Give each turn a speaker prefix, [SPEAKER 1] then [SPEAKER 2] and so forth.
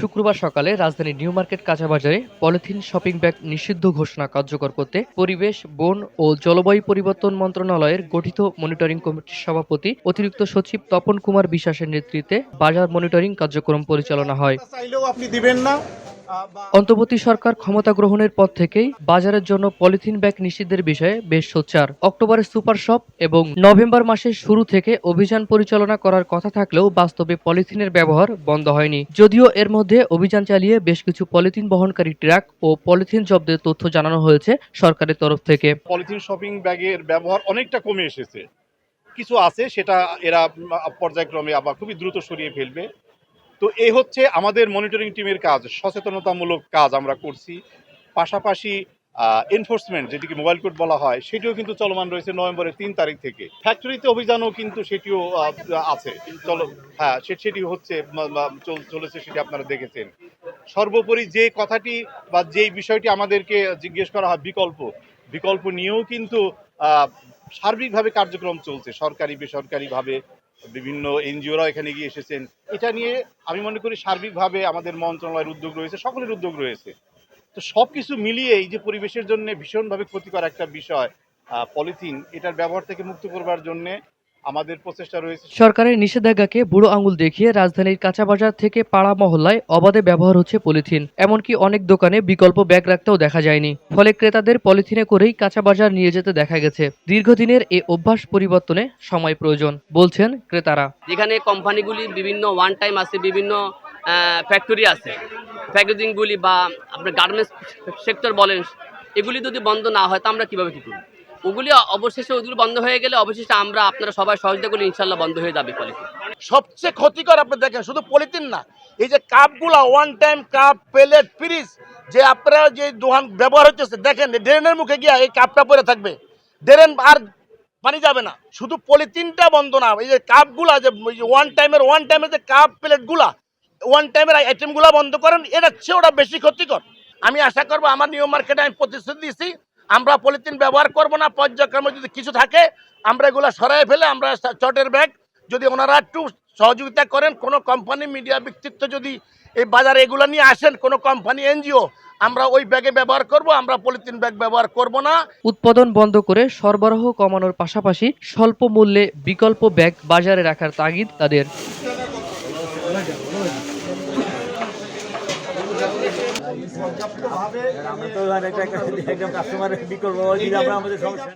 [SPEAKER 1] শুক্রবার সকালে রাজধানীর নিউ মার্কেট কাঁচাবাজারে পলিথিন শপিং ব্যাগ নিষিদ্ধ ঘোষণা কার্যকর করতে পরিবেশ, বন ও জলবায়ু পরিবর্তন মন্ত্রণালয়ের গঠিত মনিটরিং কমিটির সভাপতি অতিরিক্ত সচিব তপন কুমার বিশ্বাসের নেতৃত্বে বাজার মনিটরিং কার্যক্রম পরিচালনা হয়। অন্তর্বর্তী সরকার ক্ষমতা গ্রহণের পর থেকেই বাজারের জন্য পলিথিন ব্যাগ নিষিদ্ধের বিষয়ে বেশ সোচ্চার। অক্টোবরে সুপার শপ এবং নভেম্বর মাসের শুরু থেকে অভিযান পরিচালনা করার কথা থাকলেও বাস্তবে পলিথিনের ব্যবহার বন্ধ হয়নি। যদিও এর মধ্যে অভিযান চালিয়ে বেশ কিছু পলিথিন বহনকারী ট্রাক ও পলিথিন জব্দের তথ্য জানানো হয়েছে সরকারের তরফ থেকে।
[SPEAKER 2] পলিথিন শপিং ব্যাগের ব্যবহার অনেকটা কমে এসেছে, কিছু আছে সেটা এরা পর্যায়ক্রমে আবার খুবই দ্রুত সরিয়ে ফেলবে। তো এই হচ্ছে আমাদের মনিটরিং টিমের কাজ, সচেতনতামূলক কাজ আমরা করছি। পাশাপাশি এনফোর্সমেন্ট, যেটিকে মোবাইল কোড বলা হয়, সেটিও কিন্তু চলমান রয়েছে নভেম্বরের 3 তারিখ থেকে। ফ্যাক্টরিতে অভিযানও কিন্তু সেটিও আছে, হ্যাঁ সেটি হচ্ছে চলেছে, সেটি আপনারা দেখেছেন। সর্বোপরি যে কথাটি বা যেই বিষয়টি আমাদেরকে জিজ্ঞেস করা হয় বিকল্প নিয়েও কিন্তু সার্বিকভাবে কার্যক্রম চলছে, সরকারি বেসরকারিভাবে বিভিন্ন এনজিওরা এখানে গিয়ে এসেছেন। এটা নিয়ে আমি মনে করি সার্বিকভাবে আমাদের মন্ত্রণালয়ের উদ্যোগ রয়েছে, সকলের উদ্যোগ রয়েছে। তো সবকিছু মিলিয়ে এই যে পরিবেশের জন্য ভীষণভাবে ক্ষতিকর একটা বিষয় পলিথিন, এটার ব্যবহার থেকে মুক্ত করবার জন্য আমাদের প্রচেষ্টা রয়েছে।
[SPEAKER 1] সরকারের নিষেধাজ্ঞাকে বুড়ো আঙুল দেখিয়ে রাজধানীর কাঁচাবাজার থেকে পাড়া মহল্লায় অবাধে ব্যবহার হচ্ছে পলিথিন। এমনকি অনেক দোকানে বিকল্প ব্যাগ রাখতেও দেখা যায়নি। ফলে ক্রেতাদের পলিথিনে করেই কাঁচাবাজার নিয়ে যেতে দেখা গেছে। দীর্ঘদিনের এই অভ্যাস পরিবর্তনে সময় প্রয়োজন বলছেন ক্রেতারা।
[SPEAKER 3] যেখানে কোম্পানিগুলি বিভিন্ন ওয়ান টাইম আছে, বিভিন্ন ফ্যাক্টরি আছে, প্যাকেজিংগুলি বা আপনার গার্মেন্টস সেক্টর বলেন, এগুলি যদি বন্ধ না হয় তা আমরা কীভাবে কী করব? ওগুলি অবশেষে ওগুলো বন্ধ হয়ে গেলে অবশেষে আপনারা সবাই সহযোগিতা করলে ইনশাল্লাহ বন্ধ হয়ে যাবে পলিথিন।
[SPEAKER 4] সবচেয়ে ক্ষতিকর আপনি দেখেন শুধু পলিথিন না, এই যে কাপগুলা one time cup, plate, fridge যে আপনারা যে দোকান ব্যবহার হচ্ছে, দেখেন ড্রেনের মুখে গিয়া এই কাপটা পরে থাকবে, ড্রেন আর পানি যাবে না। শুধু পলিথিনটা বন্ধ না, এই যে কাপগুলা যে ওয়ান টাইমের যে কাপ প্লেটগুলা ওয়ান টাইমের আইটেমগুলা বন্ধ করেন, এটা চেয়ে ওটা বেশি ক্ষতিকর। আমি আশা করবো আমার নিউ মার্কেটে আমি প্রতিশ্রুতি দিচ্ছি আমরা পলিথিন ব্যবহার করব না। পর্যায়ক্রমে যদি কিছু থাকে আমরা এগুলো সরাই ফেলে আমরা চটের ব্যাগ, যদি ওনারা একটু সহযোগিতা করেন, কোনো কোম্পানি মিডিয়া ব্যক্তিত্ব যদি এই বাজারে এগুলো নিয়ে আসেন, কোনো কোম্পানি এনজিও, আমরা ওই ব্যাগে ব্যবহার করব, আমরা পলিথিন ব্যাগ ব্যবহার করব না।
[SPEAKER 1] উৎপাদন বন্ধ করে সরবরাহ কমানোর পাশাপাশি স্বল্প মূল্যে বিকল্প ব্যাগ বাজারে রাখার তাগিদ তাদের।
[SPEAKER 5] আমরা তো একদম কাস্টমারের বিকল্প দিলে আমরা আমাদের সমস্যা